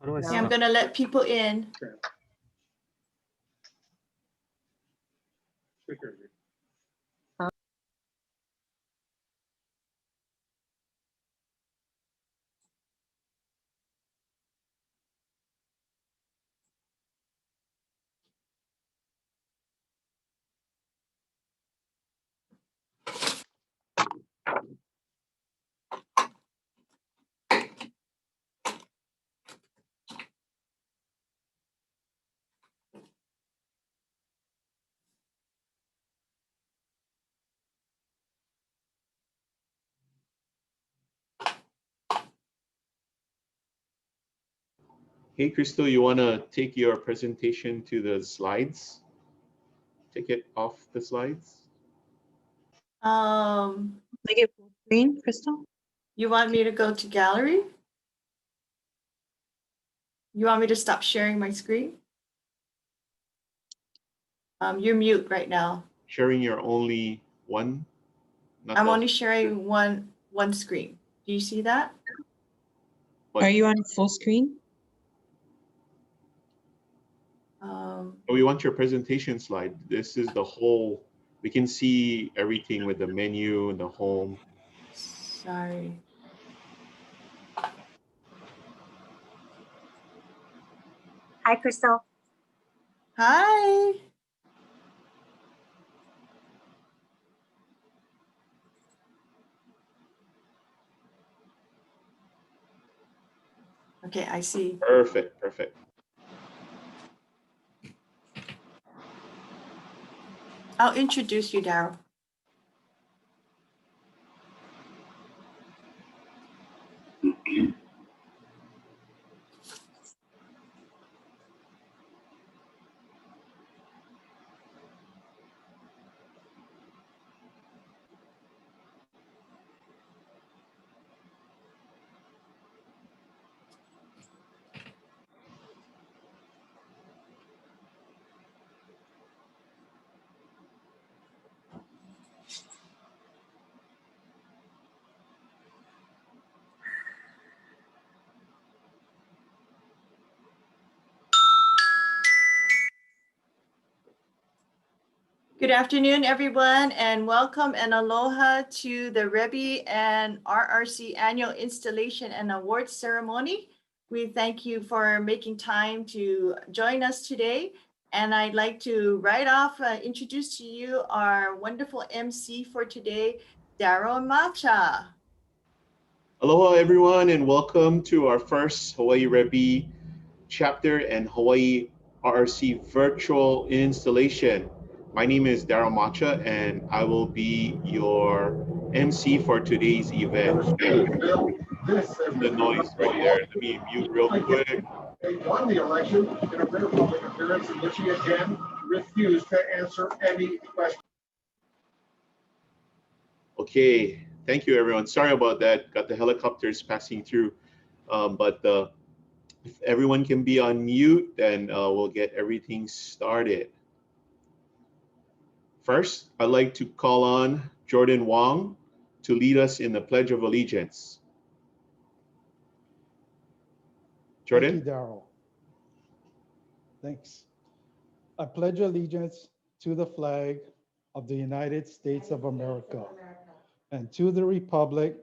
How do I Okay, I'm stop? gonna let people in. Hey, Crystal, you want to take your presentation to the slides? Take it off the slides? Make it full screen, Crystal? You want me to go to gallery? You want me to stop sharing my screen? You're mute right now. Sharing your only one? Not I'm the- only sharing one screen. Do you see that? but- Are you on full screen? We want your presentation slide. This is the whole, we can see everything with the menu and the home. Sorry. Hi, Crystal. Hi. Okay, I see. Perfect, perfect. I'll introduce you, Daryl. Good afternoon, everyone, and welcome and aloha to the REBI and RRC annual installation and awards ceremony. We thank you for making time to join us today. And I'd like to right off introduce to you our wonderful MC for today, Daryl Macha. Aloha, everyone, and welcome to our first Hawaii REBI chapter and Hawaii RRC virtual installation. My name is Daryl Macha, and I will be your MC for today's event. The noise right there. Let me mute real quick. They won the election in a rare public appearance in which he again refused to answer any question. Okay, thank you, everyone. Sorry about that. Got the helicopters passing through, but if everyone can be on mute, then we'll get everything started. First, I'd like to call on Jordan Wong to lead us in the Pledge of Allegiance. Jordan? Thank you, Daryl. Thanks. I pledge allegiance to the flag of the United States of America and to the republic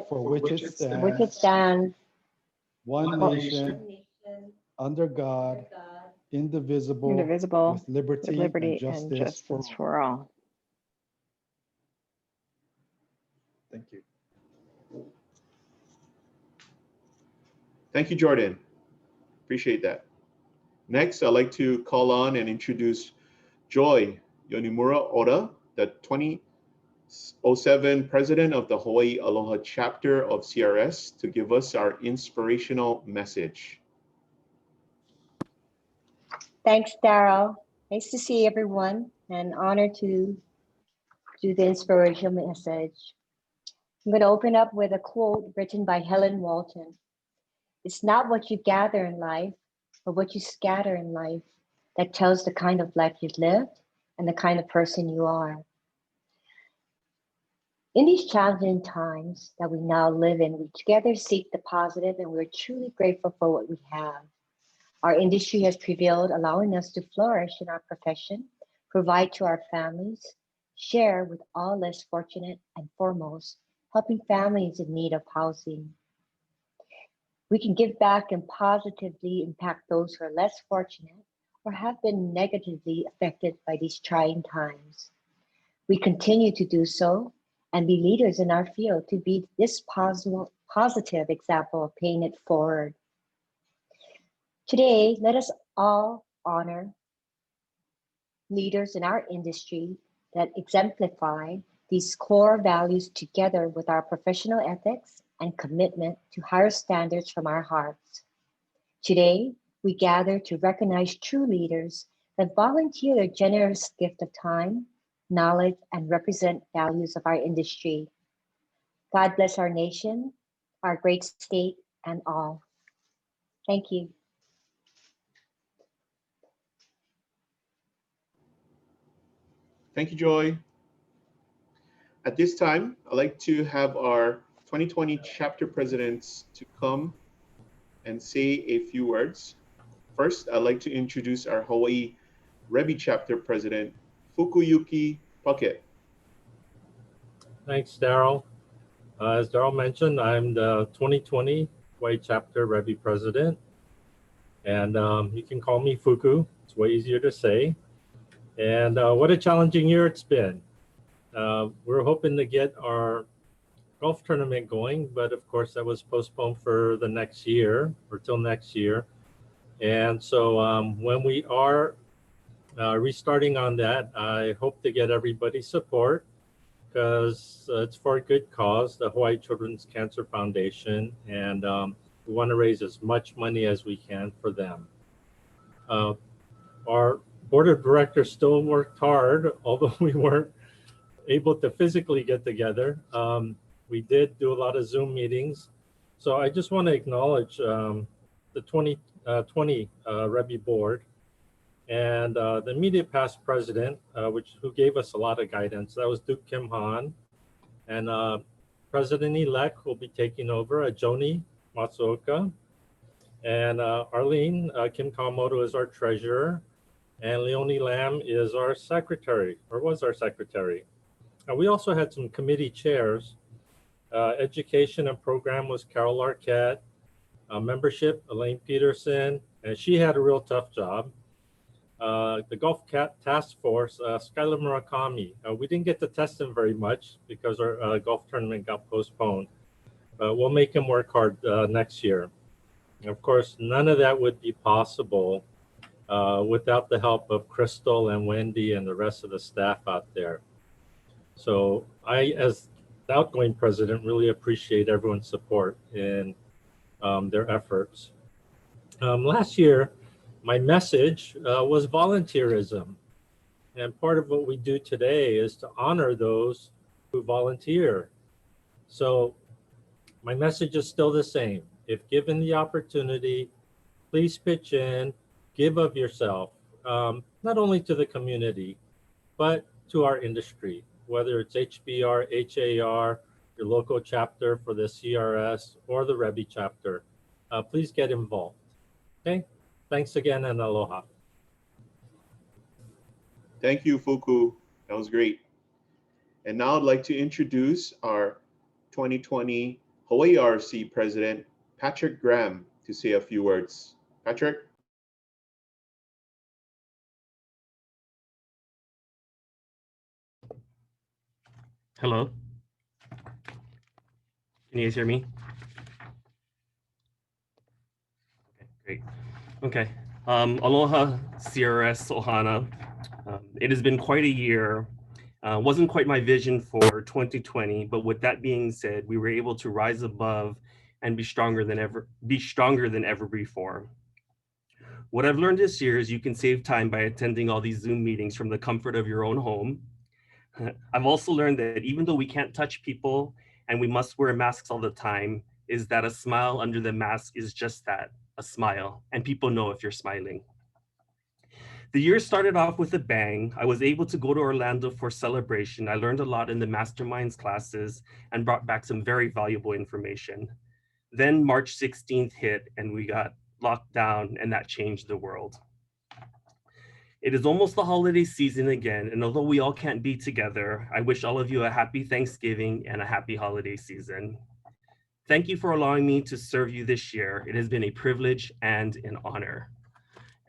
for which it stands, one nation, under God, indivisible, with liberty and justice for all. Thank you. Thank you, Jordan. Appreciate that. Next, I'd like to call on and introduce Joy Yonimura Oda, the 2007 President of the Hawaii Aloha Chapter of CRS, to give us our inspirational message. Thanks, Daryl. Nice to see everyone and honored to do the inspirational message. I'm going to open up with a quote written by Helen Walton. It's not what you gather in life, but what you scatter in life that tells the kind of life you've lived and the kind of person you are. In these challenging times that we now live in, we together seek the positive, and we're truly grateful for what we have. Our industry has prevailed, allowing us to flourish in our profession, provide to our families, share with all less fortunate, and foremost, helping families in need of housing. We can give back and positively impact those who are less fortunate or have been negatively affected by these trying times. We continue to do so and be leaders in our field to be this positive example of paying it forward. Today, let us all honor leaders in our industry that exemplify these core values together with our professional ethics and commitment to higher standards from our hearts. Today, we gather to recognize true leaders that volunteer their generous gift of time, knowledge, and represent values of our industry. God bless our nation, our great state, and all. Thank you. Thank you, Joy. At this time, I'd like to have our 2020 chapter presidents to come and say a few words. First, I'd like to introduce our Hawaii REBI chapter president, Fukuyuki Puckett. Thanks, Daryl. As Daryl mentioned, I'm the 2020 Hawaii chapter REBI president, and you can call me Fuku. It's way easier to say. And what a challenging year it's been. We're hoping to get our golf tournament going, but of course that was postponed for the next year or till next year. And so when we are restarting on that, I hope to get everybody's support because it's for a good cause, the Hawaii Children's Cancer Foundation, and we want to raise as much money as we can for them. Our board of directors still worked hard, although we weren't able to physically get together. We did do a lot of Zoom meetings. So I just want to acknowledge the 2020 REBI board and the immediate past president, who gave us a lot of guidance. That was Duke Kim Han. And President-elect will be taking over, Joni Matsuoka. And Arlene Kim Kawamoto is our treasurer. And Leonie Lam is our secretary, or was our secretary. We also had some committee chairs. Education and program was Carol Arquette. Membership, Elaine Peterson, and she had a real tough job. The Golf Task Force, Skylar Murakami. We didn't get to test him very much because our golf tournament got postponed. But we'll make him work hard next year. And of course, none of that would be possible without the help of Crystal and Wendy and the rest of the staff out there. So I, as the outgoing president, really appreciate everyone's support in their efforts. Last year, my message was volunteerism. And part of what we do today is to honor those who volunteer. So my message is still the same. If given the opportunity, please pitch in, give of yourself, not only to the community, but to our industry, whether it's HBR, HAR, your local chapter for the CRS, or the REBI chapter. Please get involved. Okay, thanks again and aloha. Thank you, Fuku. That was great. And now I'd like to introduce our 2020 Hawaii RRC president, Patrick Graham, to say a few words. Patrick? Hello. Can you guys hear me? Okay, great. Okay. Aloha, CRS, Ohana. It has been quite a year. Wasn't quite my vision for 2020, but with that being said, we were able to rise above and be stronger than ever before. What I've learned this year is you can save time by attending all these Zoom meetings from the comfort of your own home. I've also learned that even though we can't touch people and we must wear masks all the time, is that a smile under the mask is just that, a smile, and people know if you're smiling. The year started off with a bang. I was able to go to Orlando for celebration. I learned a lot in the masterminds classes and brought back some very valuable information. Then March 16th hit and we got locked down, and that changed the world. It is almost the holiday season again, and although we all can't be together, I wish all of you a happy Thanksgiving and a happy holiday season. Thank you for allowing me to serve you this year. It has been a privilege and an honor.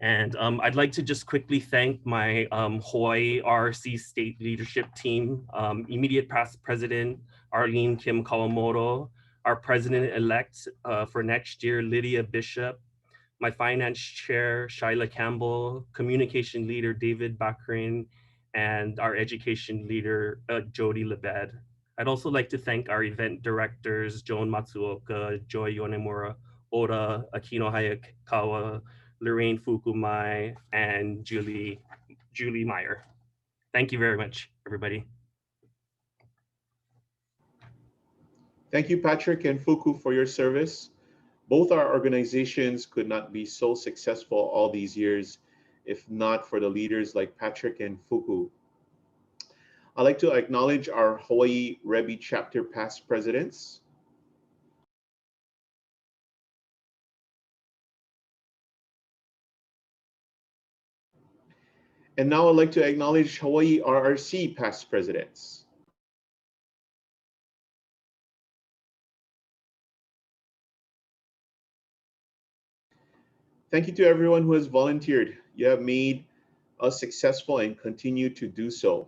And I'd like to just quickly thank my Hawaii RRC state leadership team, immediate past president, Arlene Kim Kawamoto, our president-elect for next year, Lydia Bishop, my finance chair, Shyla Campbell, communication leader, David Bakrin, and our education leader, Jody Lebed. I'd also like to thank our event directors, Joan Matsuoka, Joy Yonemura, Oda, Akino Hayakawa, Lorraine Fukumai, and Julie Meyer. Thank you very much, everybody. Thank you, Patrick and Fuku, for your service. Both our organizations could not be so successful all these years if not for the leaders like Patrick and Fuku. I'd like to acknowledge our Hawaii REBI chapter past presidents. And now I'd like to acknowledge Hawaii RRC past presidents. Thank you to everyone who has volunteered. You have made us successful and continue to do so.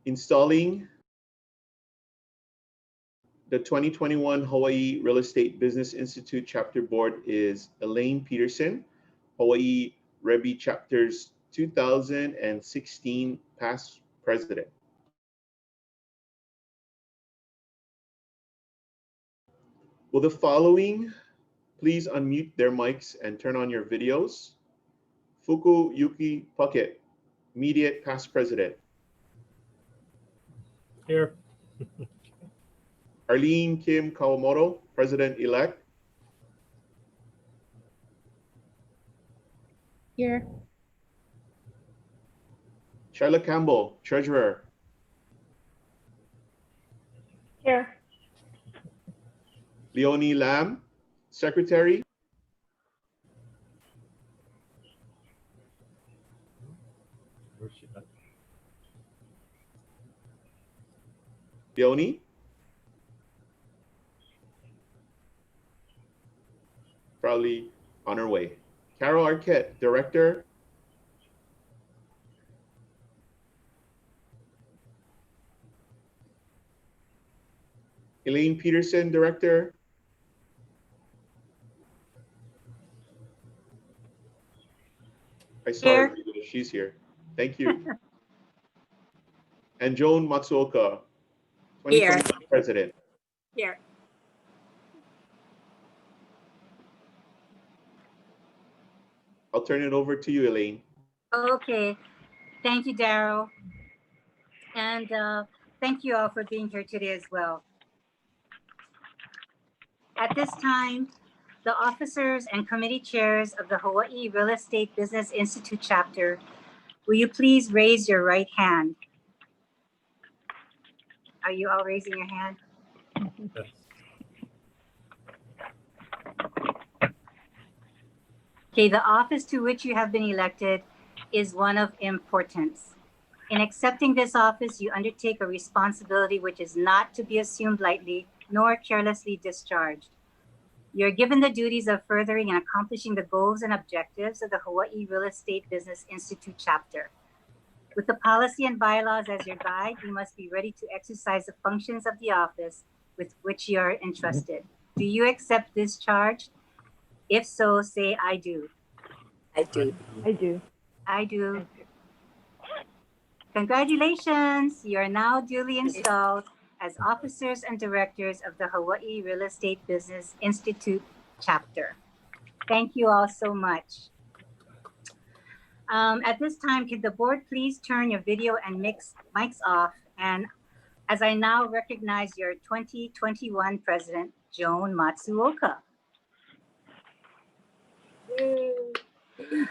Installing the 2021 Hawaii Real Estate Business Institute Chapter Board is Elaine Peterson, Hawaii REBI Chapter's 2016 past president. Will the following please unmute their mics and turn on your videos? Fuku Yuki Puckett, immediate past president. Here. Arlene Kim Kawamoto, president-elect. Here. Shyla Campbell, treasurer. Here. Leonie Lam, secretary. Where's she at? Leonie? Probably on her way. Carol Arquette, director. Elaine Peterson, director. I saw her. She's here. Thank you. And Joan Matsuoka, 2021 president. Here. I'll turn it over to you, Elaine. Okay. Thank you, Daryl. And thank you all for being here today as well. At this time, the officers and committee chairs of the Hawaii Real Estate Business Institute chapter, will you please raise your right hand? Are you all raising your hand? Yes. Okay, the office to which you have been elected is one of importance. In accepting this office, you undertake a responsibility which is not to be assumed lightly nor carelessly discharged. You're given the duties of furthering and accomplishing the goals and objectives of the Hawaii Real Estate Business Institute chapter. With the policy and bylaws as your guide, you must be ready to exercise the functions of the office with which you are entrusted. Do you accept this charge? If so, say, I do. I do. I do. I do. Congratulations, you are now duly installed as officers and directors of the Hawaii Real Estate Business Institute chapter. Thank you all so much. At this time, could the board please turn your video and mics off? And as I now recognize your 2021 president, Joan Matsuoka.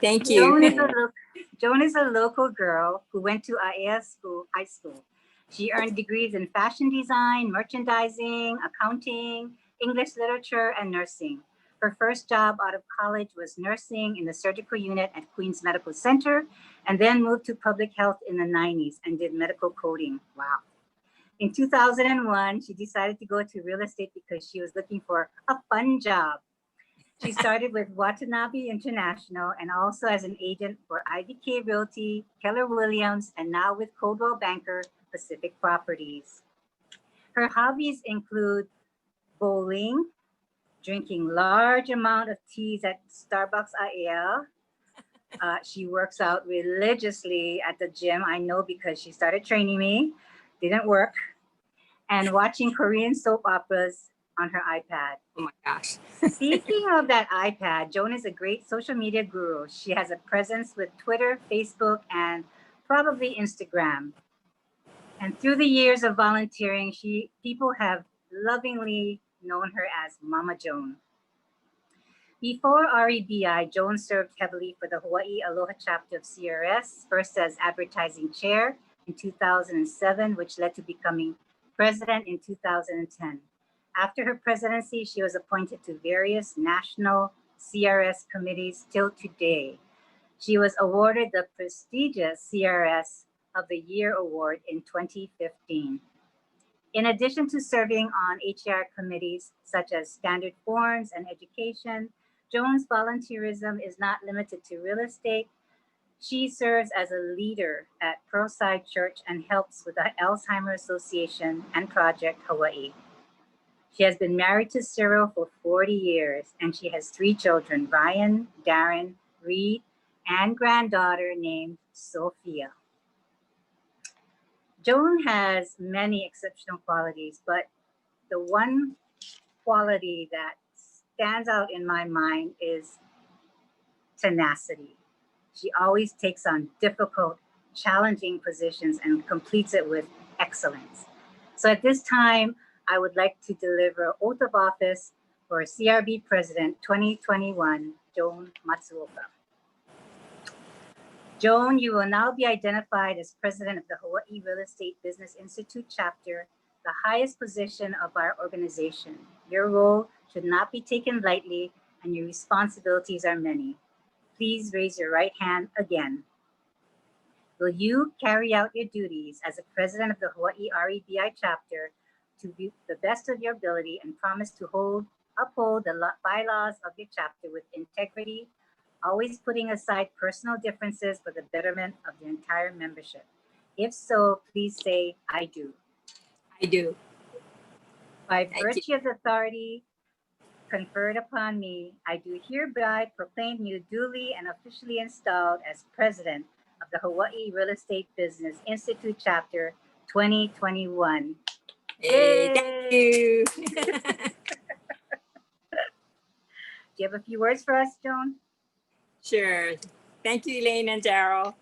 Thank Joan is, you. Joan is a local girl who went to IAS high school. She earned degrees in fashion design, merchandising, accounting, English literature, and nursing. Her first job out of college was nursing in the surgical unit at Queens Medical Center, and then moved to public health in the 90s and did medical coding. Wow. In 2001, she decided to go to real estate because she was looking for a fun job. She started with Watanabe International and also as an agent for IBK Realty, Keller Williams, and now with Coldwell Banker Pacific Properties. Her hobbies include bowling, drinking large amount of teas at Starbucks IL. She works out religiously at the gym, I know because she started training me, didn't work, and watching Korean soap operas on her iPad. Oh my gosh. Speaking of that iPad, Joan is a great social media guru. She has a presence with Twitter, Facebook, and probably Instagram. And through the years of volunteering, people have lovingly known her as Mama Joan. Before REBI, Joan served heavily for the Hawaii Aloha chapter of CRS, first as advertising chair in 2007, which led to becoming president in 2010. After her presidency, she was appointed to various national CRS committees till today. She was awarded the prestigious CRS of the Year Award in 2015. In addition to serving on HAR committees such as standard forms and education, Joan's volunteerism is not limited to real estate. She serves as a leader at Pearlside Church and helps with the Alzheimer's Association and Project Hawaii. She has been married to Cyril for 40 years, and she has 3 children, Ryan, Darren, Reed, and granddaughter named Sophia. Joan has many exceptional qualities, but the one quality that stands out in my mind is tenacity. She always takes on difficult, challenging positions and completes it with excellence. So at this time, I would like to deliver oath of office for CRB President 2021, Joan Matsuoka. Joan, you will now be identified as president of the Hawaii Real Estate Business Institute chapter, the highest position of our organization. Your role should not be taken lightly, and your responsibilities are many. Please raise your right hand again. Will you carry out your duties as a president of the Hawaii REBI chapter to the best of your ability and promise to uphold the bylaws of your chapter with integrity, always putting aside personal differences for the betterment of the entire membership? If so, please say, I do. I do. By virtue of the authority conferred upon me, I do hereby proclaim you duly and officially installed as president of the Hawaii Real Estate Business Institute chapter 2021. Hey, thank you. Do you have a few words for us, Joan? Sure. Thank you, Elaine and Daryl.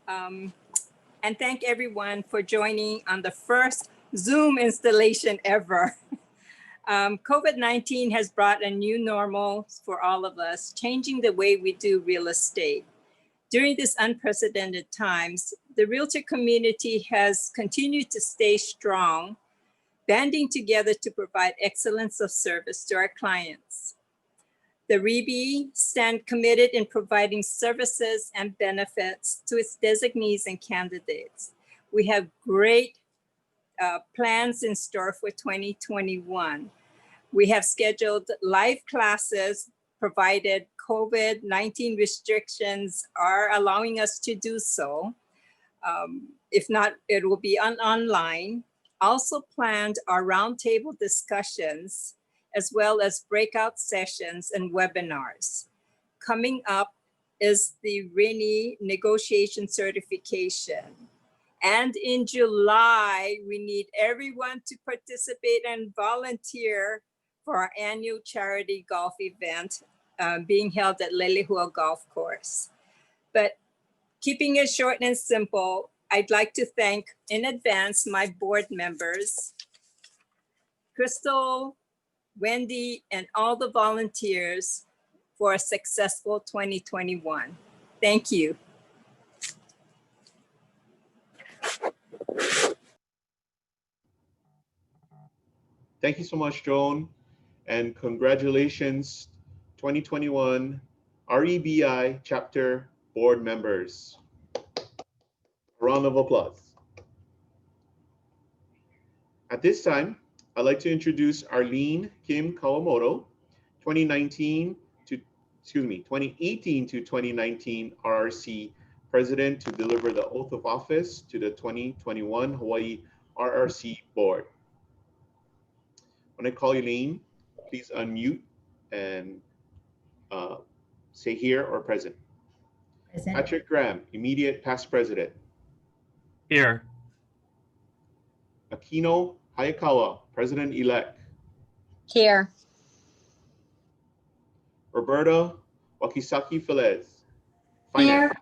And thank everyone for joining on the first Zoom installation ever. COVID-19 has brought a new normal for all of us, changing the way we do real estate. During these unprecedented times, the realtor community has continued to stay strong, banding together to provide excellence of service to our clients. The REBI stand committed in providing services and benefits to its designees and candidates. We have great plans in store for 2021. We have scheduled live classes provided COVID-19 restrictions are allowing us to do so. If not, it will be online. Also planned are roundtable discussions, as well as breakout sessions and webinars. Coming up is the RENI negotiation certification. And in July, we need everyone to participate and volunteer for our annual charity golf event being held at Lelehua Golf Course. But keeping it short and simple, I'd like to thank in advance my board members, Crystal, Wendy, and all the volunteers for a successful 2021. Thank you. Thank you so much, Joan, and congratulations, 2021 REBI chapter board members. A round of applause. At this time, I'd like to introduce Arlene Kim Kawamoto, 2018 to 2019 RRC President, to deliver the oath of office to the 2021 Hawaii RRC Board. When I call you Arlene, please unmute and say here or present. Present. Patrick Graham, immediate past president. Here. Akino Hayakawa, president-elect. Here. Roberta Wakisaki Felez, Here. finance.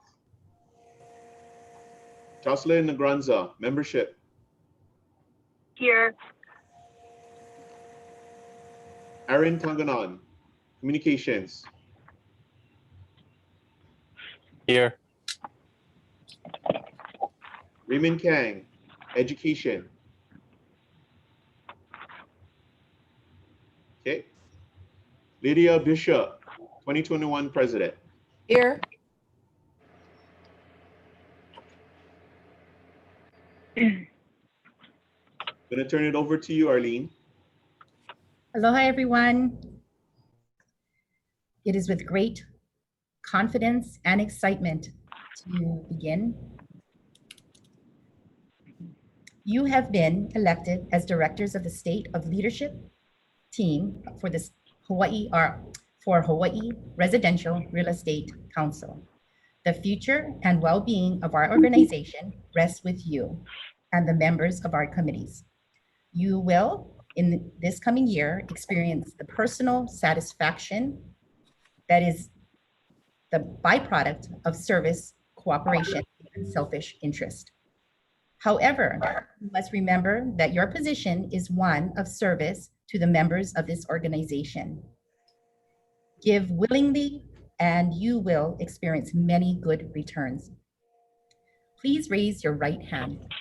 Jocelyn Negranza, membership. Here. Aaron Tanganon, communications. Here. Raymond Kang, education. Okay. Lydia Bishop, 2021 president. Here. I'm going to turn it over to you, Arlene. Aloha, everyone. It is with great confidence and excitement to begin. You have been elected as directors of the State of Leadership team for this Hawaii Residential Real Estate Council. The future and well-being of our organization rests with you and the members of our committees. You will, in this coming year, experience the personal satisfaction that is the byproduct of service, cooperation, and selfish interest. However, you must remember that your position is one of service to the members of this organization. Give willingly, and you will experience many good returns. Please raise your right hand.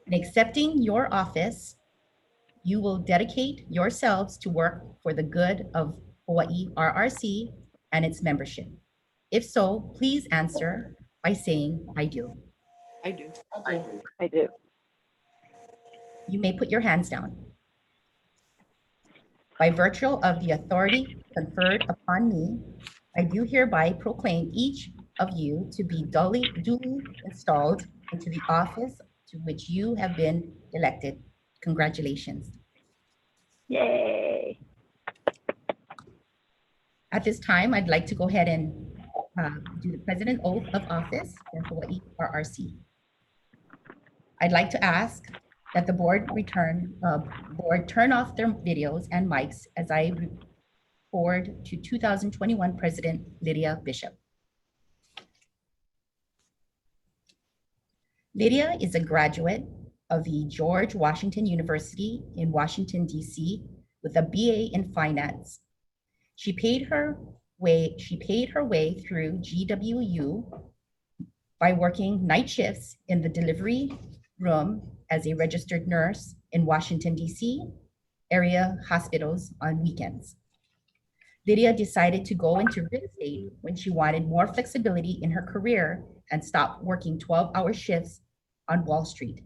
In accepting your office, you will dedicate yourselves to work for the good of Hawaii RRC and its membership. If so, please answer by saying, I do. I do. I do. You may put your hands down. By virtue of the authority conferred upon me, I do hereby proclaim each of you to be duly installed into the office to which you have been elected. Congratulations. Yay. At this time, I'd like to go ahead and do the President Oath of Office for Hawaii RRC. I'd like to ask that the board turn off their videos and mics as I forward to 2021 President Lydia Bishop. Lydia is a graduate of the George Washington University in Washington, D.C. with a BA in finance. She paid her way through GWU by working night shifts in the delivery room as a registered nurse in Washington, D.C. area hospitals on weekends. Lydia decided to go into real estate when she wanted more flexibility in her career and stopped working 12-hour shifts on Wall Street.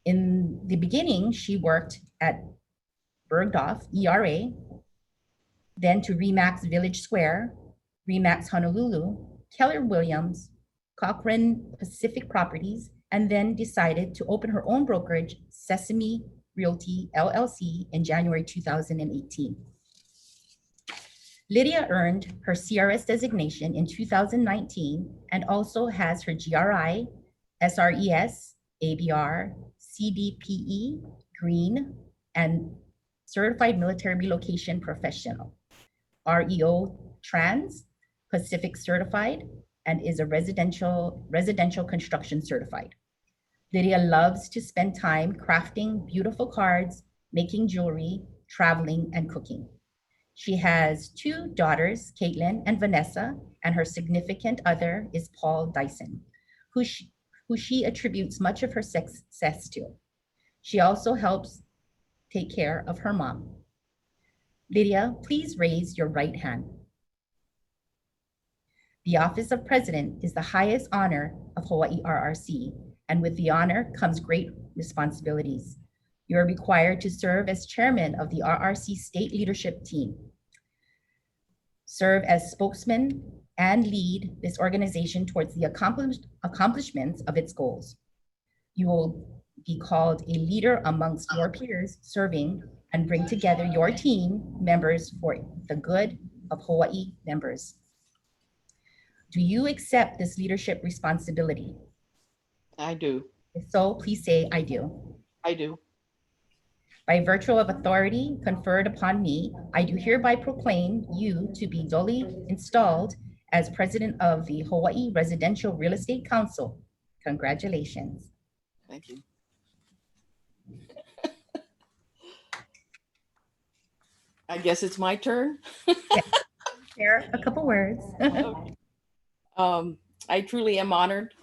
In the beginning, she worked at Bergdorf, ERA, then to Remax Village Square, Remax Honolulu, Keller Williams, Cochrane Pacific Properties, and then decided to open her own brokerage, Sesame Realty LLC, in January 2018. Lydia earned her CRS designation in 2019 and also has her GRI, SRES, ABR, CDPE, Green, and Certified Military Relocation Professional, REO Trans, Pacific Certified, and is a residential construction certified. Lydia loves to spend time crafting beautiful cards, making jewelry, traveling, and cooking. She has 2 daughters, Caitlin and Vanessa, and her significant other is Paul Dyson, who she attributes much of her success to. She also helps take care of her mom. Lydia, please raise your right hand. The office of president is the highest honor of Hawaii RRC, and with the honor comes great responsibilities. You are required to serve as chairman of the RRC state leadership team, serve as spokesman, and lead this organization towards the accomplishments of its goals. You will be called a leader amongst your peers serving and bring together your team members for the good of Hawaii members. Do you accept this leadership responsibility? I do. If so, please say, I do. I do. By virtue of authority conferred upon me, I do hereby proclaim you to be duly installed as president of the Hawaii Residential Real Estate Council. Congratulations. Thank you. I guess it's my turn. Share a couple words. I truly am honored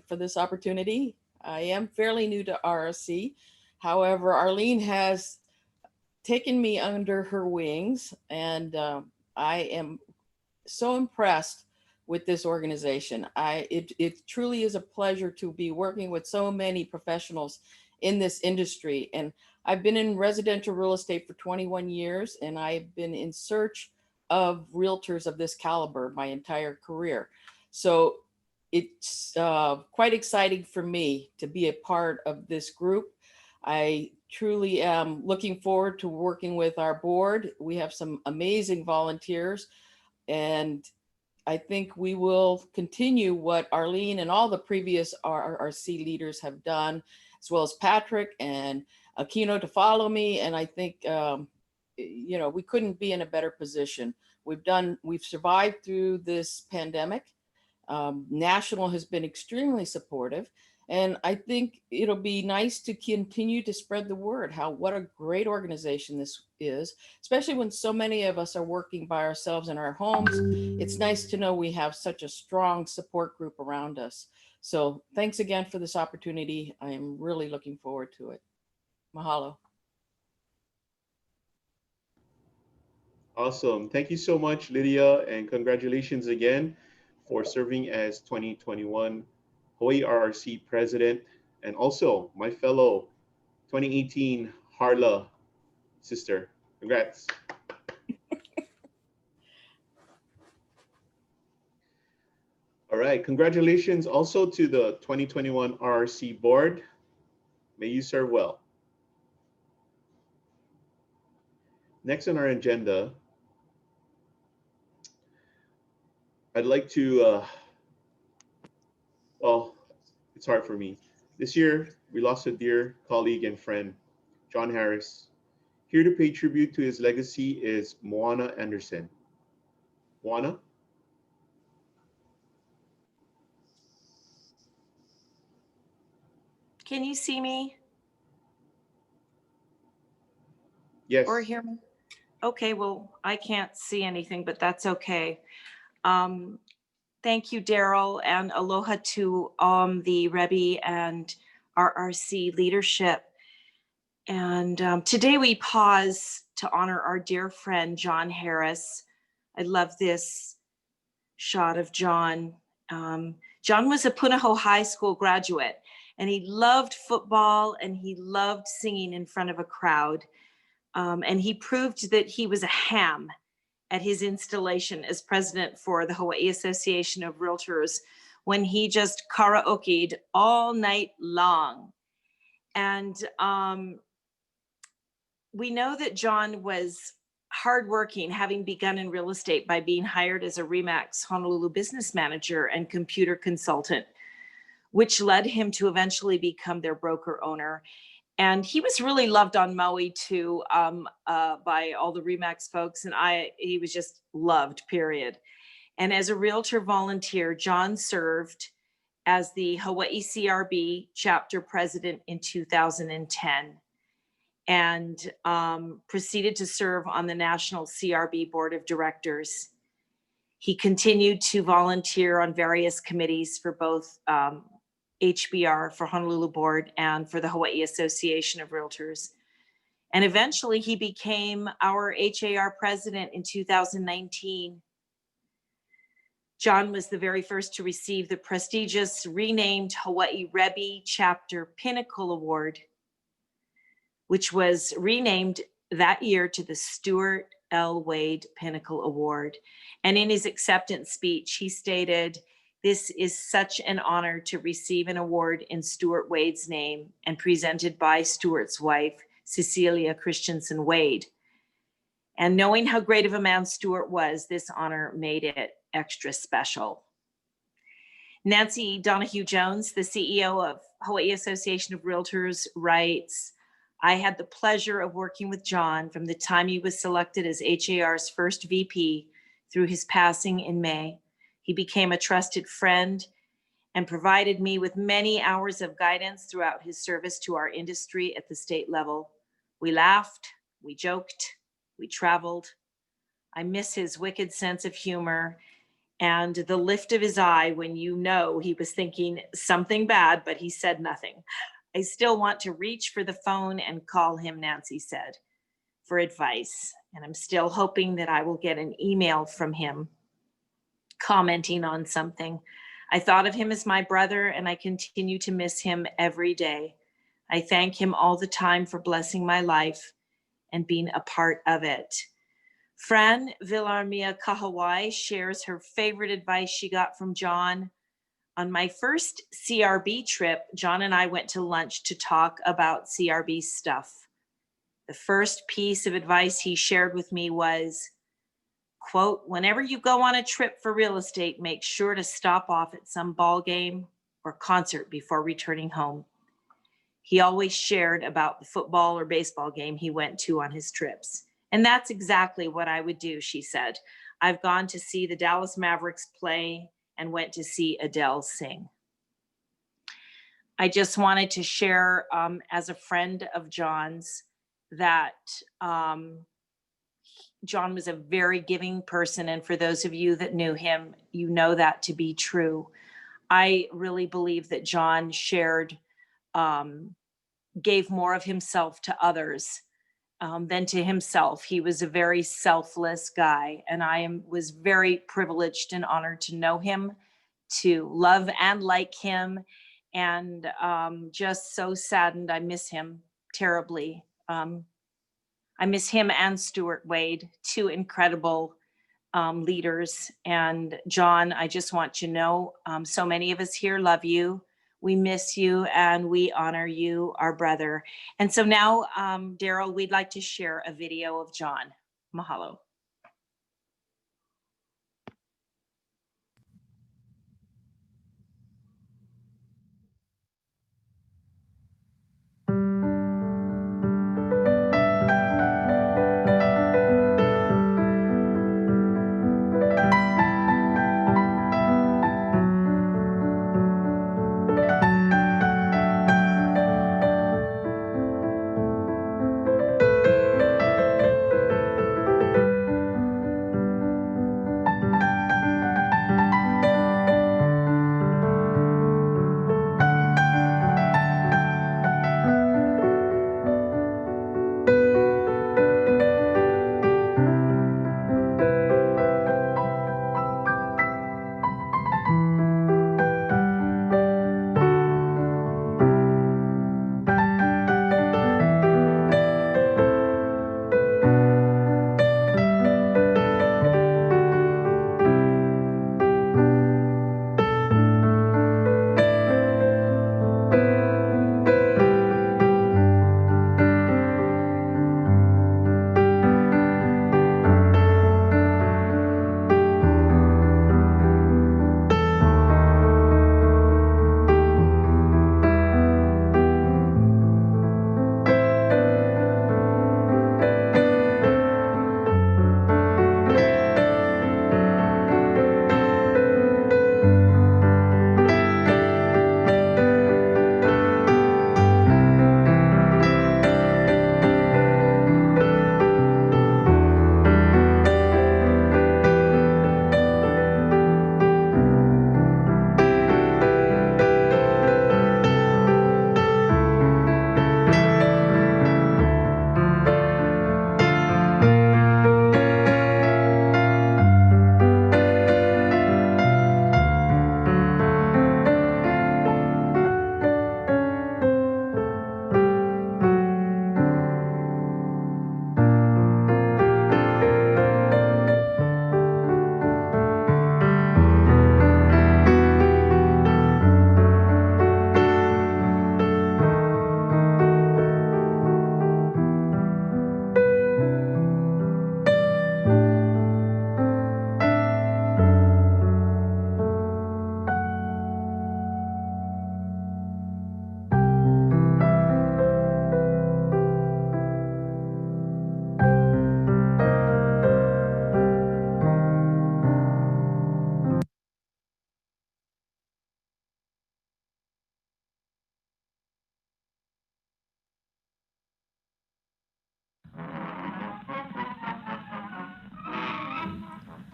for this opportunity. I am fairly new to RRC. However, Arlene has taken me under her wings, and I am so impressed with this organization. It truly is a pleasure to be working with so many professionals in this industry. And I've been in residential real estate for 21 years, and I've been in search of realtors of this caliber my entire career. So it's quite exciting for me to be a part of this group. I truly am looking forward to working with our board. We have some amazing volunteers, and I think we will continue what Arlene and all the previous RRC leaders have done, as well as Patrick and Aquino to follow me. And I think, you know, we couldn't be in a better position. We've survived through this pandemic. National has been extremely supportive. And I think it'll be nice to continue to spread the word, what a great organization this is, especially when so many of us are working by ourselves in our homes. It's nice to know we have such a strong support group around us. So thanks again for this opportunity. I am really looking forward to it. Mahalo. Awesome. Thank you so much, Lydia, and congratulations again for serving as 2021 Hawaii RRC president, and also my fellow 2018 Harla sister. Congrats. All right, congratulations also to the 2021 RRC board. May you serve well. Next on our agenda, I'd like to, well, it's hard for me. This year, we lost a dear colleague and friend, John Harris. Here to pay tribute to his legacy is Moana Anderson. Moana? Can you see me? Yes. Or hear me? Okay, well, I can't see anything, but that's okay. Thank you, Daryl, and aloha to the REBI and RRC leadership. And today we pause to honor our dear friend, John Harris. I love this shot of John. John was a Punahou High School graduate, and he loved football and he loved singing in front of a crowd. And he proved that he was a ham at his installation as president for the Hawaii Association of Realtors when he just karaoke'd all night long. And we know that John was hardworking, having begun in real estate by being hired as a RE/MAX Honolulu business manager and computer consultant, which led him to eventually become their broker owner. And he was really loved on Maui too by all the RE/MAX folks, and he was just loved, period. And as a realtor volunteer, John served as the Hawaii CRB chapter president in 2010 and proceeded to serve on the National CRB Board of Directors. He continued to volunteer on various committees for both HBR for Honolulu Board and for the Hawaii Association of Realtors. And eventually he became our HAR president in 2019. John was the very first to receive the prestigious renamed Hawaii REBI Chapter Pinnacle Award, which was renamed that year to the Stewart L. Wade Pinnacle Award. And in his acceptance speech, he stated, "This is such an honor to receive an award in Stewart Wade's name and presented by Stewart's wife, Cecilia Christensen Wade. And knowing how great of a man Stewart was, this honor made it extra special." Nancy Donahue Jones, the CEO of Hawaii Association of Realtors, writes, "I had the pleasure of working with John from the time he was selected as HAR's first VP through his passing in May. He became a trusted friend and provided me with many hours of guidance throughout his service to our industry at the state level. We laughed, we joked, we traveled. I miss his wicked sense of humor and the lift of his eye when you know he was thinking something bad, but he said nothing. I still want to reach for the phone and call him," Nancy said, "for advice. And I'm still hoping that I will get an email from him commenting on something. I thought of him as my brother and I continue to miss him every day. I thank him all the time for blessing my life and being a part of it." Fran Villarmia Kahawai shares her favorite advice she got from John. "On my first CRB trip, John and I went to lunch to talk about CRB stuff. The first piece of advice he shared with me was, quote, whenever you go on a trip for real estate, make sure to stop off at some ball game or concert before returning home. He always shared about the football or baseball game he went to on his trips. And that's exactly what I would do," she said. "I've gone to see the Dallas Mavericks play and went to see Adele sing." I just wanted to share as a friend of John's that John was a very giving person. And for those of you that knew him, you know that to be true. I really believe that John gave more of himself to others than to himself. He was a very selfless guy, and I was very privileged and honored to know him, to love and like him, and just so saddened. I miss him terribly. I miss him and Stewart Wade, two incredible leaders. And John, I just want you to know, so many of us here love you. We miss you and we honor you, our brother. And so now, Daryl, we'd like to share a video of John. Mahalo.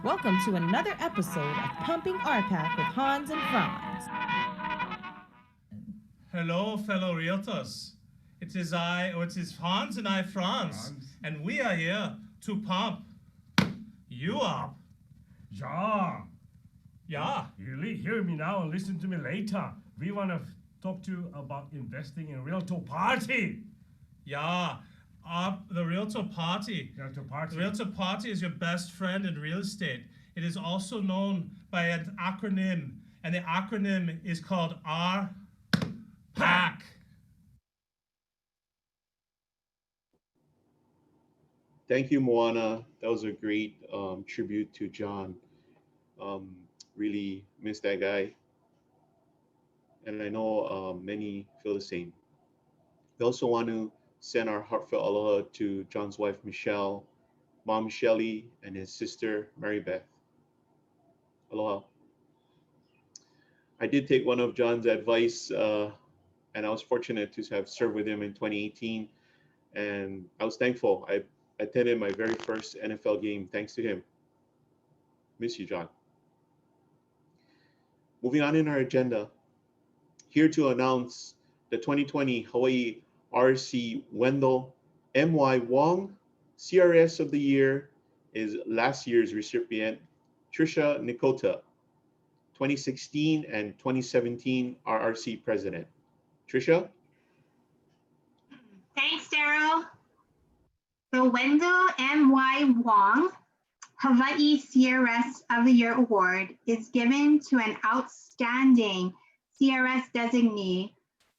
Welcome to another episode of Pumping RPAC with Hans and Franz. Hello, fellow realtors. It is Hans and I, Franz, and we are here to pump you up. Yeah. You hear me now and listen to me later. We want to talk to you about investing in Realtor Party. Yeah, the Realtor Party. The Realtor Party is your best friend in real estate. It is also known by an acronym, and the acronym is called RPAC. Thank you, Moana. That was a great tribute to John. Really miss that guy. And I know many feel the same. We also want to send our heartfelt aloha to John's wife, Michelle, Mom Shelley, and his sister, Mary Beth. Aloha. I did take one of John's advice, and I was fortunate to have served with him in 2018. And I was thankful. I attended my very first NFL game thanks to him. Miss you, John. Moving on in our agenda, here to announce the 2020 Hawaii RRC Wendell M.Y. Wong CRS of the Year is last year's recipient, Trisha Nikota, 2016 and 2017 RRC President. Trisha? Thanks, Daryl. The Wendell M.Y. Wong Hawaii CRS of the Year Award is given to an outstanding CRS designee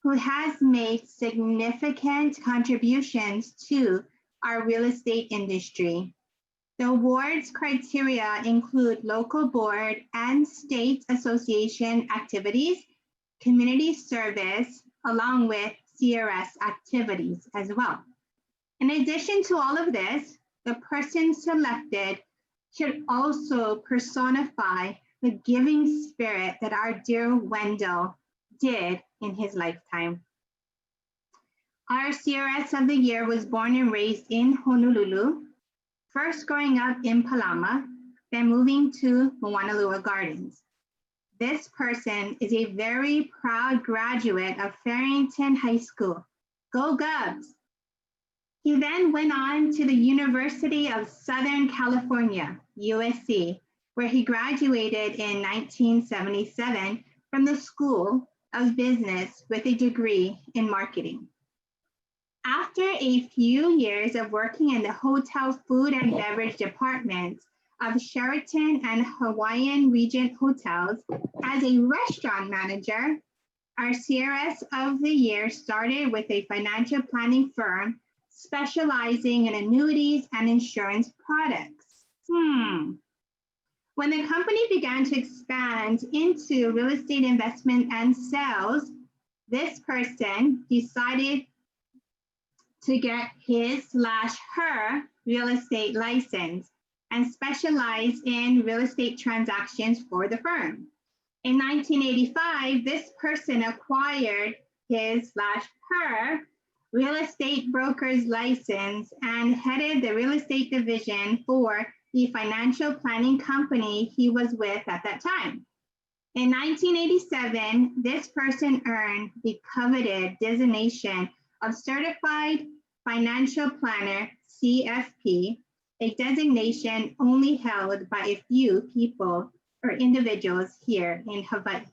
who has made significant contributions to our real estate industry. The award's criteria include local board and state association activities, community service, along with CRS activities as well. In addition to all of this, the person selected should also personify the giving spirit that our dear Wendell did in his lifetime. Our CRS of the Year was born and raised in Honolulu, first growing up in Palama, then moving to Moanalua Gardens. This person is a very proud graduate of Farrington High School. Go Gubs! He then went on to the University of Southern California, USC, where he graduated in 1977 from the School of Business with a degree in marketing. After a few years of working in the hotel food and beverage department of Sheraton and Hawaiian Regent Hotels as a restaurant manager, our CRS of the Year started with a financial planning firm specializing in annuities and insurance products. When the company began to expand into real estate investment and sales, this person decided to get his/her real estate license and specialize in real estate transactions for the firm. In 1985, this person acquired his/her real estate broker's license and headed the real estate division for the financial planning company he was with at that time. In 1987, this person earned the coveted designation of Certified Financial Planner, CFP, a designation only held by a few people or individuals here in Hawaii.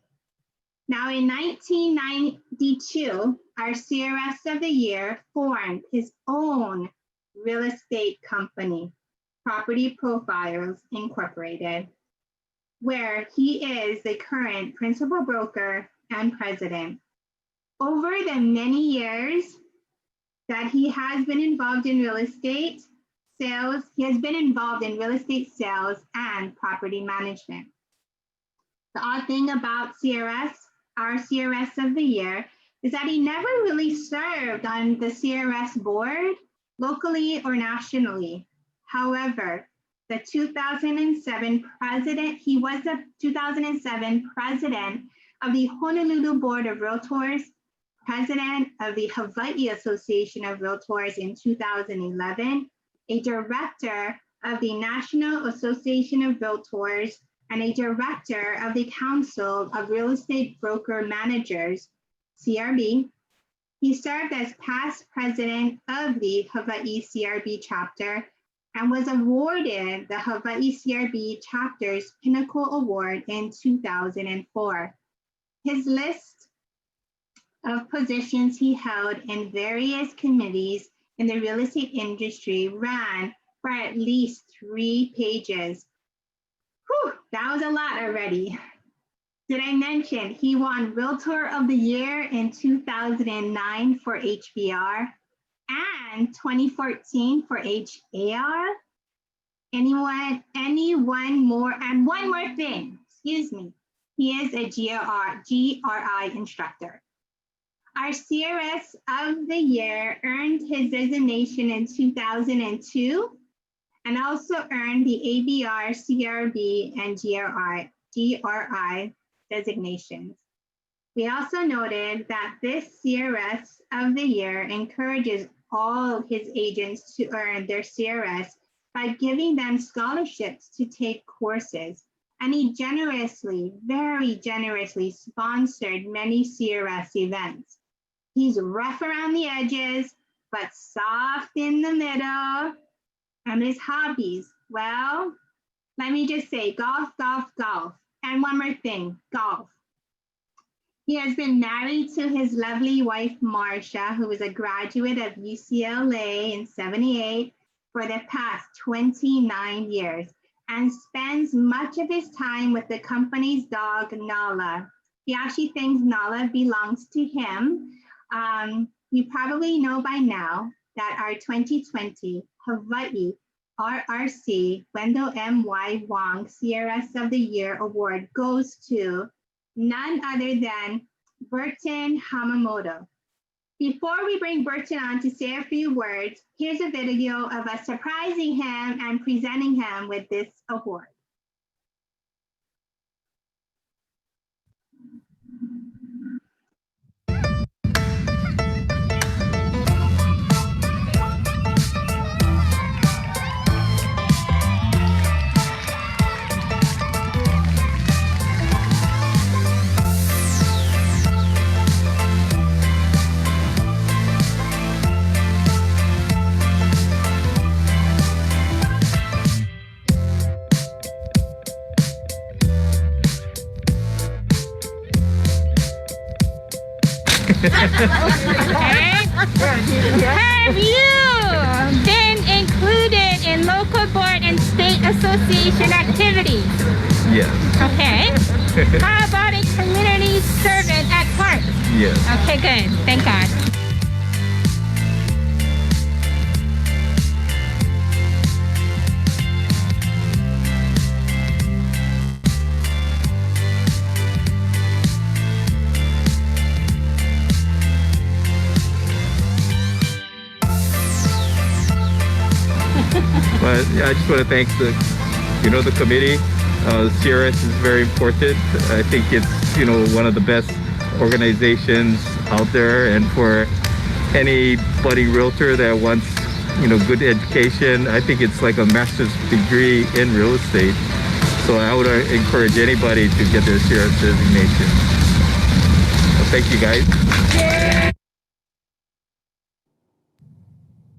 Now, in 1992, our CRS of the Year formed his own real estate company, Property Profiles Incorporated, where he is the current principal broker and president. Over the many years that he has been involved in real estate sales, he has been involved in real estate sales and property management. The odd thing about CRS, our CRS of the Year, is that he never really served on the CRS board, locally or nationally. However, the 2007 president, he was the 2007 president of the Honolulu Board of Realtors, president of the Hawaii Association of Realtors in 2011, a director of the National Association of Realtors and a director of the Council of Real Estate Broker Managers, CRB. He served as past president of the Hawaii CRB chapter and was awarded the Hawaii CRB chapter's Pinnacle Award in 2004. His list of positions he held in various committees in the real estate industry ran for at least 3 pages. Whew, that was a lot already. Did I mention he won Realtor of the Year in 2009 for HBR and 2014 for HAR? Anyone more? And one more thing, excuse me. He is a GRI instructor. Our CRS of the Year earned his designation in 2002 and also earned the ABR, CRB, and GRI designations. We also noted that this CRS of the Year encourages all his agents to earn their CRS by giving them scholarships to take courses. And he generously, very generously sponsored many CRS events. He's rough around the edges, but soft in the middle. And his hobbies, well, let me just say golf, golf, golf. And one more thing, golf. He has been married to his lovely wife, Marcia, who is a graduate of UCLA in '78 for the past 29 years and spends much of his time with the company's dog, Nala. He actually thinks Nala belongs to him. You probably know by now that our 2020 Hawaii RRC Wendell M.Y. Wong CRS of the Year Award goes to none other than Burton Hamamoto. Before we bring Burton on to say a few words, here's a video of us surprising him and presenting him with this award. Have you been included in local board and state association activities? Yes. Okay. How about a community service at parks? Yes. Okay, good. Thank God. But yeah, I just want to thank the committee. CRS is very important. I think it's, one of the best organizations out there, and for any budding realtor that wants, good education, I think it's like a master's degree in real estate. So I would encourage anybody to get their CRS designation. Well, thank you, guys.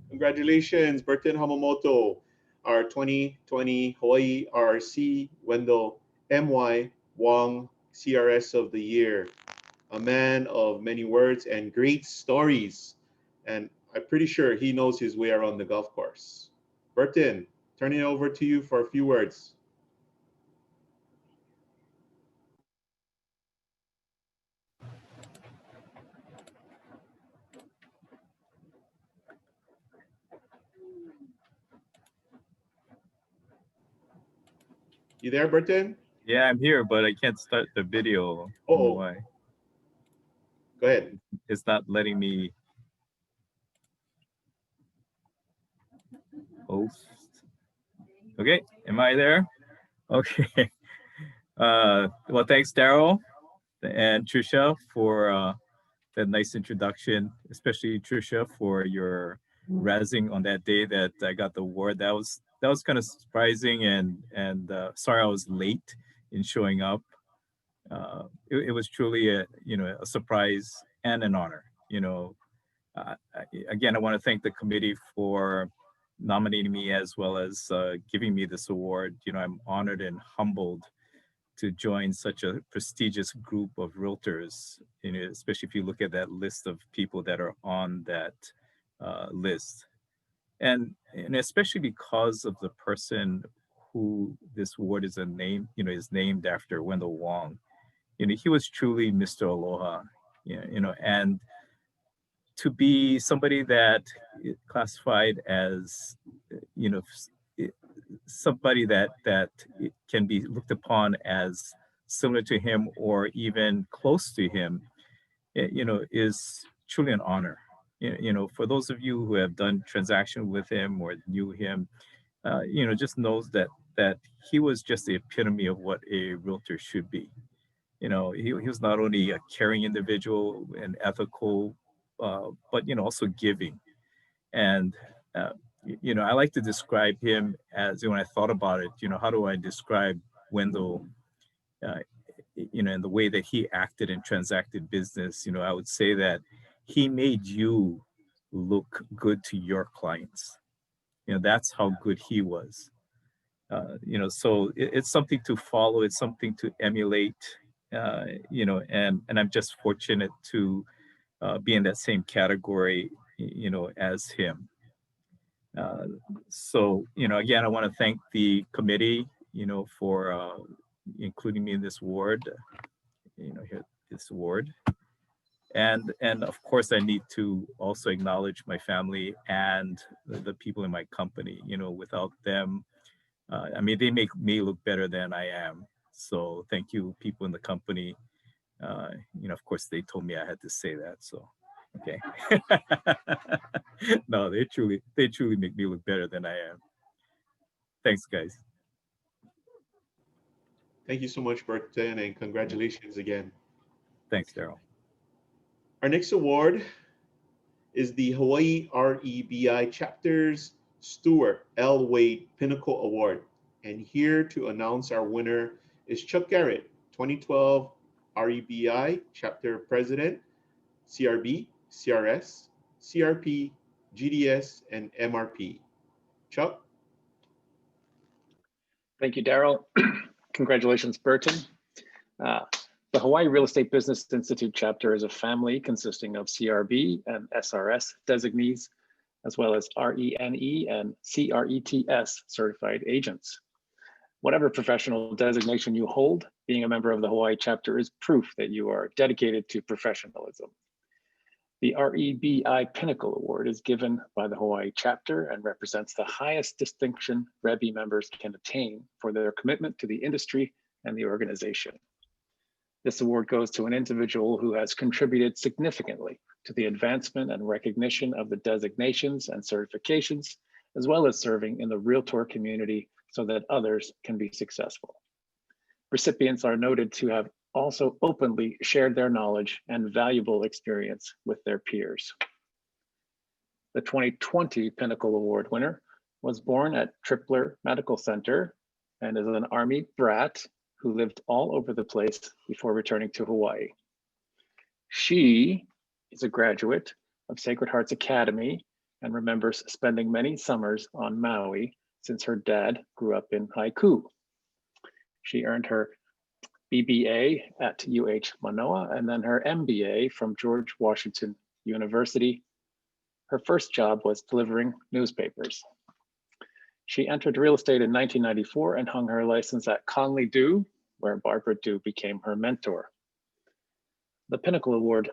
Congratulations, Burton Hamamoto, our 2020 Hawaii RRC Wendell M.Y. Wong CRS of the Year. A man of many words and great stories. And I'm pretty sure he knows his way around the golf course. Burton, turning it over to you for a few words. You there, Burton? Yeah, I'm here, but I can't start the video. Oh, I don't know why. Go ahead. It's not letting me host. Okay, am I there? Okay. Well, thanks, Daryl and Trisha for that nice introduction, especially Trisha for your razzing on that day that I got the award. That that was kind of surprising, and sorry I was late in showing up. It was truly a surprise and an honor. Again, I want to thank the committee for nominating me as well as giving me this award. I'm honored and humbled to join such a prestigious group of realtors, especially if you look at that list of people that are on that list. And especially because of the person who this award is named after, Wendell Wong. He was truly Mr. Aloha, and to be somebody that classified as, somebody that can be looked upon as similar to him or even close to him, is truly an honor. For those of you who have done transaction with him or knew him, just knows that he was just the epitome of what a realtor should be. He was not only a caring individual and ethical, but also giving. And I like to describe him as, when I thought about it, how do I describe Wendell, in the way that he acted and transacted business? I would say that he made you look good to your clients. That's how good he was. So it's something to follow. It's something to emulate. And I'm just fortunate to be in that same category, as him. So, again, I want to thank the committee, for including me in this award, this award. And of course, I need to also acknowledge my family and the people in my company. Without them, they make me look better than I am. So thank you, people in the company. Of course, they told me I had to say that. So, okay. No, they truly make me look better than I am. Thanks, guys. Thank you so much, Burton, and congratulations again. Thanks, Daryl. Our next award is the Hawaii REBI Chapter's Stewart L. Wade Pinnacle Award. And here to announce our winner is Chuck Garrett, 2012 REBI Chapter President, CRB, CRS, CRP, GDS, and MRP. Chuck? Thank you, Daryl. Congratulations, Burton. The Hawaii Real Estate Business Institute chapter is a family consisting of CRB and SRS designees, as well as RENE and CRETS certified agents. Whatever professional designation you hold, being a member of the Hawaii chapter is proof that you are dedicated to professionalism. The REBI Pinnacle Award is given by the Hawaii chapter and represents the highest distinction REBI members can attain for their commitment to the industry and the organization. This award goes to an individual who has contributed significantly to the advancement and recognition of the designations and certifications, as well as serving in the Realtor community so that others can be successful. Recipients are noted to have also openly shared their knowledge and valuable experience with their peers. The 2020 Pinnacle Award winner was born at Tripler Medical Center and is an Army brat who lived all over the place before returning to Hawaii. She is a graduate of Sacred Hearts Academy and remembers spending many summers on Maui since her dad grew up in Haiku. She earned her BBA at UH Manoa and then her MBA from George Washington University. Her first job was delivering newspapers. She entered real estate in 1994 and hung her license at Conley Dew, where Barbara Dew became her mentor. The Pinnacle Award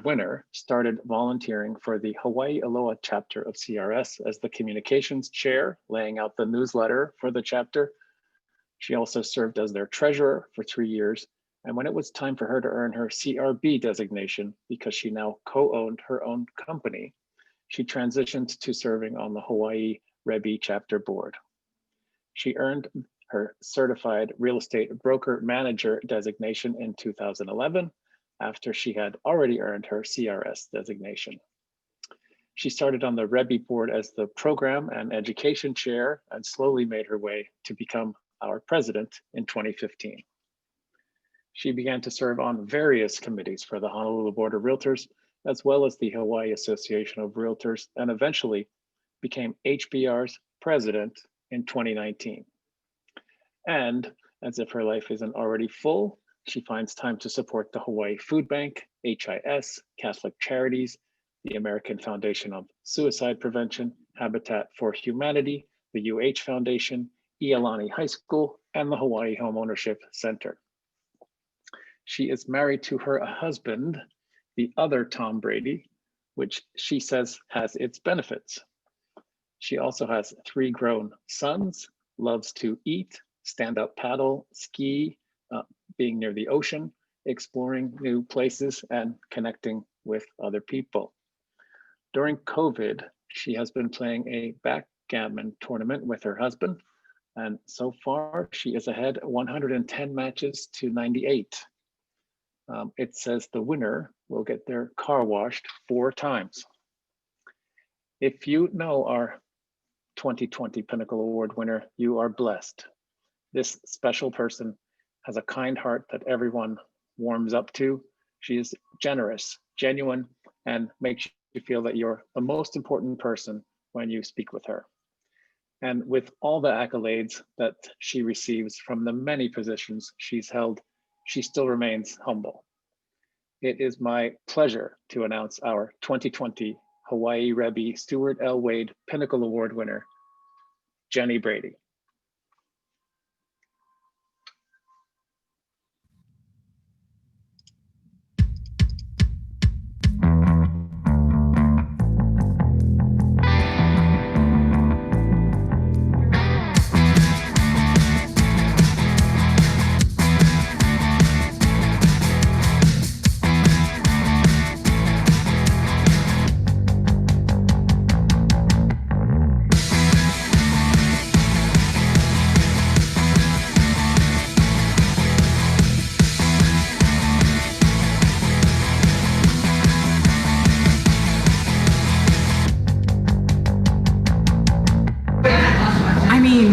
winner started volunteering for the Hawaii Aloha chapter of CRS as the communications chair, laying out the newsletter for the chapter. She also served as their treasurer for 3 years. And when it was time for her to earn her CRB designation, because she now co-owned her own company, she transitioned to serving on the Hawaii REBI chapter board. She earned her certified real estate broker manager designation in 2011, after she had already earned her CRS designation. She started on the REBI board as the program and education chair and slowly made her way to become our president in 2015. She began to serve on various committees for the Honolulu Board of Realtors, as well as the Hawaii Association of Realtors, and eventually became HBR's president in 2019. And as if her life isn't already full, she finds time to support the Hawaii Food Bank, HIS, Catholic Charities, the American Foundation of Suicide Prevention, Habitat for Humanity, the UH Foundation, Iolani High School, and the Hawaii Homeownership Center. She is married to her husband, the other Tom Brady, which she says has its benefits. She also has 3 grown sons, loves to eat, stand up paddle, ski, being near the ocean, exploring new places, and connecting with other people. During COVID, she has been playing a backgammon tournament with her husband, and so far she is ahead 110 matches to 98. It says the winner will get their car washed 4 times. If you know our 2020 Pinnacle Award winner, you are blessed. This special person has a kind heart that everyone warms up to. She is generous, genuine, and makes you feel that you're the most important person when you speak with her. And with all the accolades that she receives from the many positions she's held, she still remains humble. It is my pleasure to announce our 2020 Hawaii REBI Stewart L. Wade Pinnacle Award winner, Jenny Brady.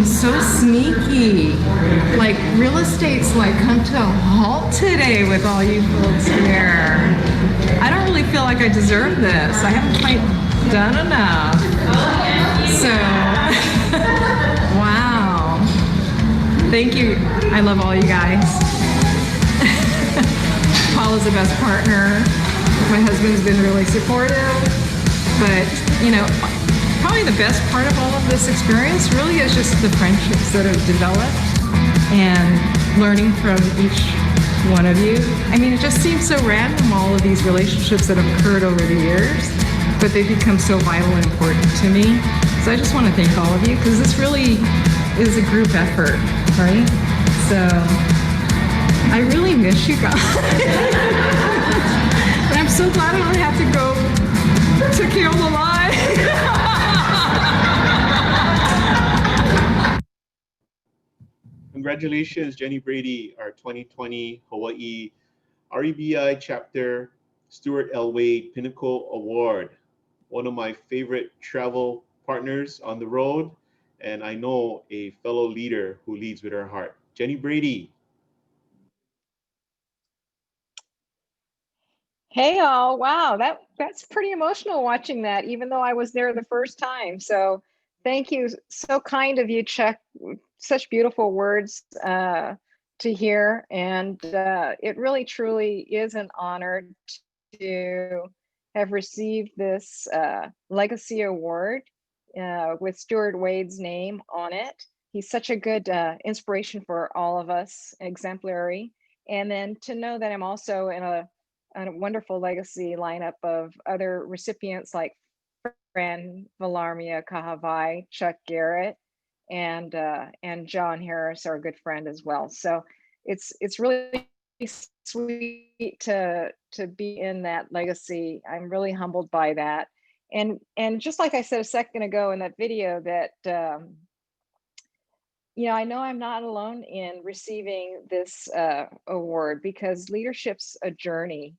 So sneaky. Like real estate's like come to a halt today with all you folks here. I don't really feel like I deserve this. I haven't quite done enough. So, wow. Thank you. I love all you guys. Paula's the best partner. My husband's been really supportive, but you know, probably the best part of all of this experience really is just the friendships that have developed and learning from each one of you. I mean, it just seems so random, all of these relationships that have occurred over the years, but they become so vital and important to me. So I just want to thank all of you because this really is a group effort, right? So I really miss you guys. But I'm so glad I don't have to go to kill the lie. Congratulations, Jenny Brady, our 2020 Hawaii REBI chapter Stewart L. Wade Pinnacle Award. One of my favorite travel partners on the road, and I know a fellow leader who leads with her heart. Jenny Brady. Hey all, wow, that's pretty emotional watching that, even though I was there the first time. So thank you, so kind of you, Chuck. Such beautiful words to hear, and it really truly is an honor to have received this legacy award with Stewart Wade's name on it. He's such a good inspiration for all of us, exemplary, and then to know that I'm also in a wonderful legacy lineup of other recipients like Fran Villarmia Kahavai, Chuck Garrett, and John Harris, our good friend as well. So it's really sweet to be in that legacy. I'm really humbled by that. And just like I said a second ago in that video, that you know, I know I'm not alone in receiving this award because leadership's a journey.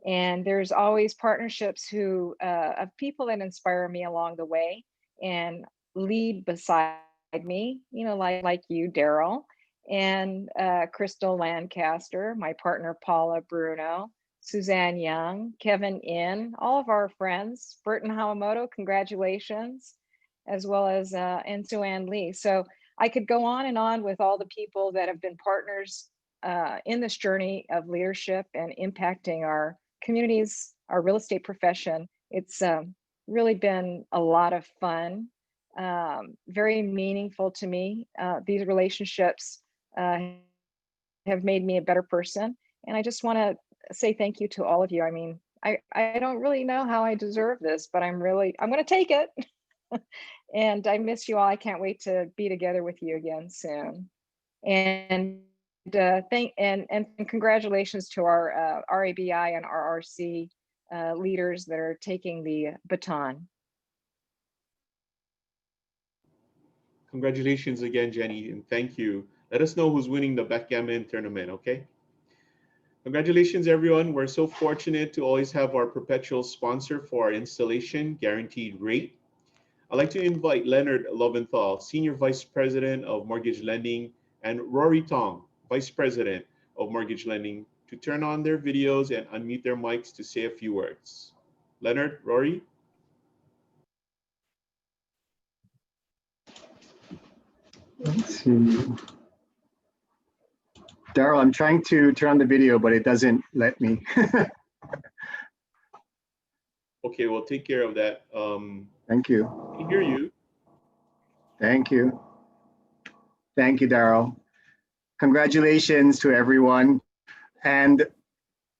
And there's always partnerships of people that inspire me along the way and lead beside me, like you, Daryl, and Crystal Lancaster, my partner, Paula Bruno, Suzanne Young, Kevin In, all of our friends, Burton Hawamoto, congratulations, as well as and Sue-Ann Lee. So I could go on and on with all the people that have been partners in this journey of leadership and impacting our communities, our real estate profession. It's really been a lot of fun, very meaningful to me. These relationships have made me a better person. And I just want to say thank you to all of you. I mean, I don't really know how I deserve this, but I'm going to take it. And I miss you all. I can't wait to be together with you again soon. And congratulations to our REBI and RRC leaders that are taking the baton. Congratulations again, Jenny, and thank you. Let us know who's winning the backgammon tournament, okay? Congratulations, everyone. We're so fortunate to always have our perpetual sponsor for our installation, Guaranteed Rate. I'd like to invite Leonard Loventhal, Senior Vice President of Mortgage Lending, and Rory Tong, Vice President of Mortgage Lending, to turn on their videos and unmute their mics to say a few words. Leonard, Rory? Let's see. Daryl, I'm trying to turn on the video, but it doesn't let me. Okay, we'll take care of that. Thank you. I can hear you. Thank you. Thank you, Daryl. Congratulations to everyone. And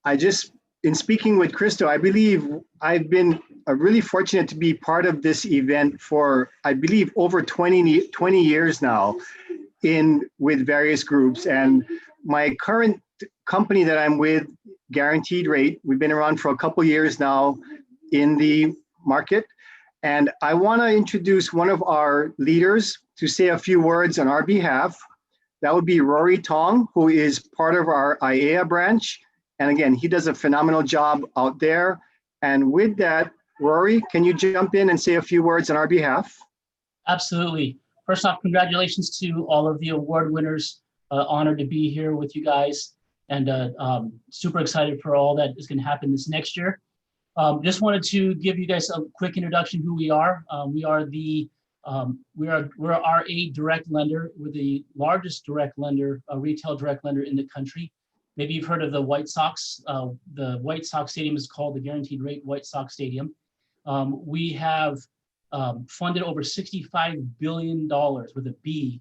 in speaking with Crystal, I believe I've been really fortunate to be part of this event for, I believe, over 20 years now with various groups. And my current company that I'm with, Guaranteed Rate, we've been around for a couple years now in the market. And I want to introduce one of our leaders to say a few words on our behalf. That would be Rory Tong, who is part of our IAEA branch. And again, he does a phenomenal job out there. And with that, Rory, can you jump in and say a few words on our behalf? Absolutely. First off, congratulations to all of the award winners. Honored to be here with you guys, and super excited for all that is going to happen this next year. Just wanted to give you guys a quick introduction who we are. We're RA direct lender. We're the largest direct lender, retail direct lender in the country. Maybe you've heard of the White Sox. The White Sox Stadium is called the Guaranteed Rate White Sox Stadium. We have funded over $65 billion with a B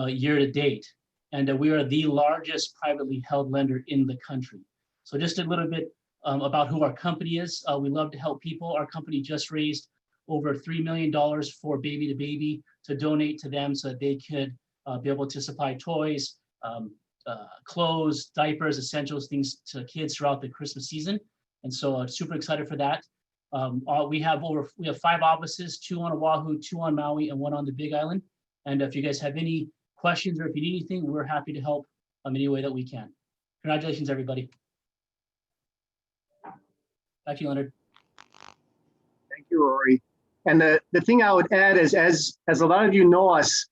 year to date. And we are the largest privately held lender in the country. So just a little bit about who our company is. We love to help people. Our company just raised over $3 million for Baby to Baby to donate to them so that they could be able to supply toys, clothes, diapers, essentials, things to kids throughout the Christmas season. And so super excited for that. We have 5 offices, 2 on Oahu, 2 on Maui, and 1 on the Big Island. And if you guys have any questions or if you need anything, we're happy to help any way that we can. Congratulations, everybody. Back to you, Leonard. Thank you, Rory. And the thing I would add is, as a lot of you know us,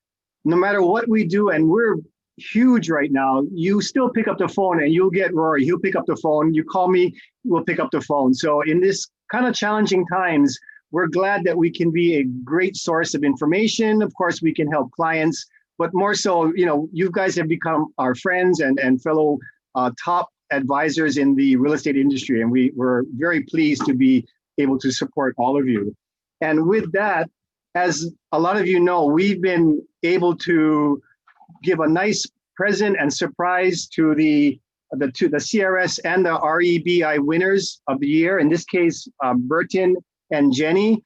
no matter what we do, and we're huge right now, you still pick up the phone and you'll get Rory. He'll pick up the phone. You call me, we'll pick up the phone. So in this kind of challenging times, we're glad that we can be a great source of information. Of course, we can help clients, but more so, you guys have become our friends and fellow top advisors in the real estate industry. And we're very pleased to be able to support all of you. And with that, as a lot of you know, we've been able to give a nice present and surprise to the CRS and the REBI winners of the year. In this case, Burton and Jenny.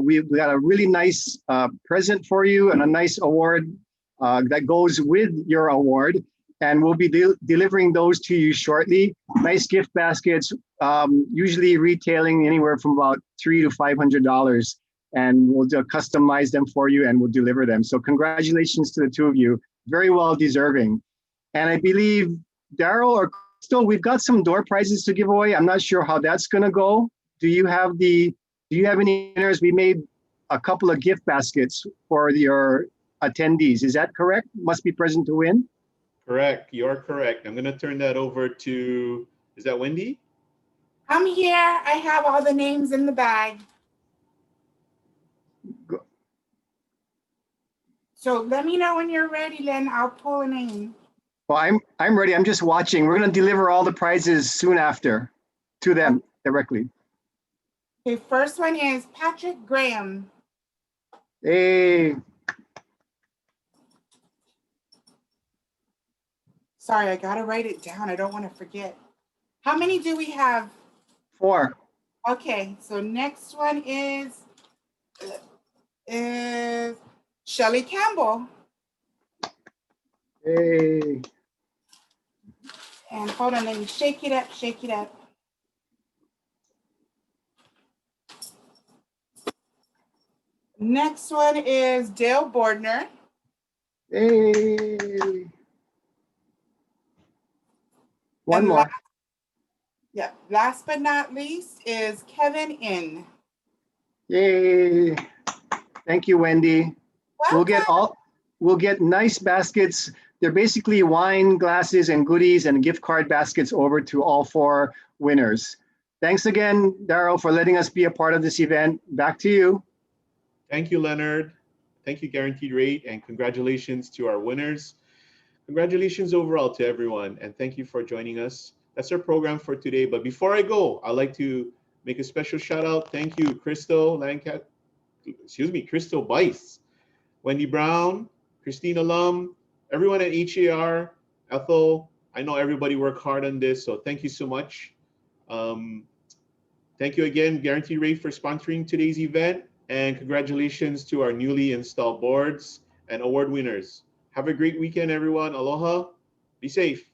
We got a really nice present for you and a nice award that goes with your award. And we'll be delivering those to you shortly. Nice gift baskets, usually retailing anywhere from about $300 to $500. And we'll customize them for you and we'll deliver them. So congratulations to the two of you. Very well deserving. And I believe Daryl or Crystal, we've got some door prizes to give away. I'm not sure how that's going to go. Do you have any winners? We made a couple of gift baskets for your attendees. Is that correct? Must be present to win. Correct. You're correct. I'm going to turn that over to, is that Wendy? I'm here. I have all the names in the bag. Go. So let me know when you're ready, Len. I'll pull a name. Well, I'm ready. I'm just watching. We're going to deliver all the prizes soon after to them directly. Okay, first one is Patrick Graham. Hey. Sorry, I gotta write it down. I don't want to forget. How many do we have? 4. Okay, so next one is Shelley Campbell. Hey. And hold on, let me shake it up, shake it up. Next one is Dale Bordner. Hey. One more. Last but not least is Kevin In. Yay. Thank you, Wendy. We'll get nice baskets. They're basically wine glasses and goodies and gift card baskets over to all 4 winners. Thanks again, Daryl, for letting us be a part of this event. Back to you. Thank you, Leonard. Thank you, Guaranteed Rate, and congratulations to our winners. Congratulations overall to everyone, and thank you for joining us. That's our program for today. But before I go, I'd like to make a special shout out. Thank you, Crystal Bice, Wendy Brown, Christina Lum, everyone at HAR, Ethel. I know everybody worked hard on this, so thank you so much. Thank you again, Guaranteed Rate, for sponsoring today's event, and congratulations to our newly installed boards and award winners. Have a great weekend, everyone. Aloha. Be safe.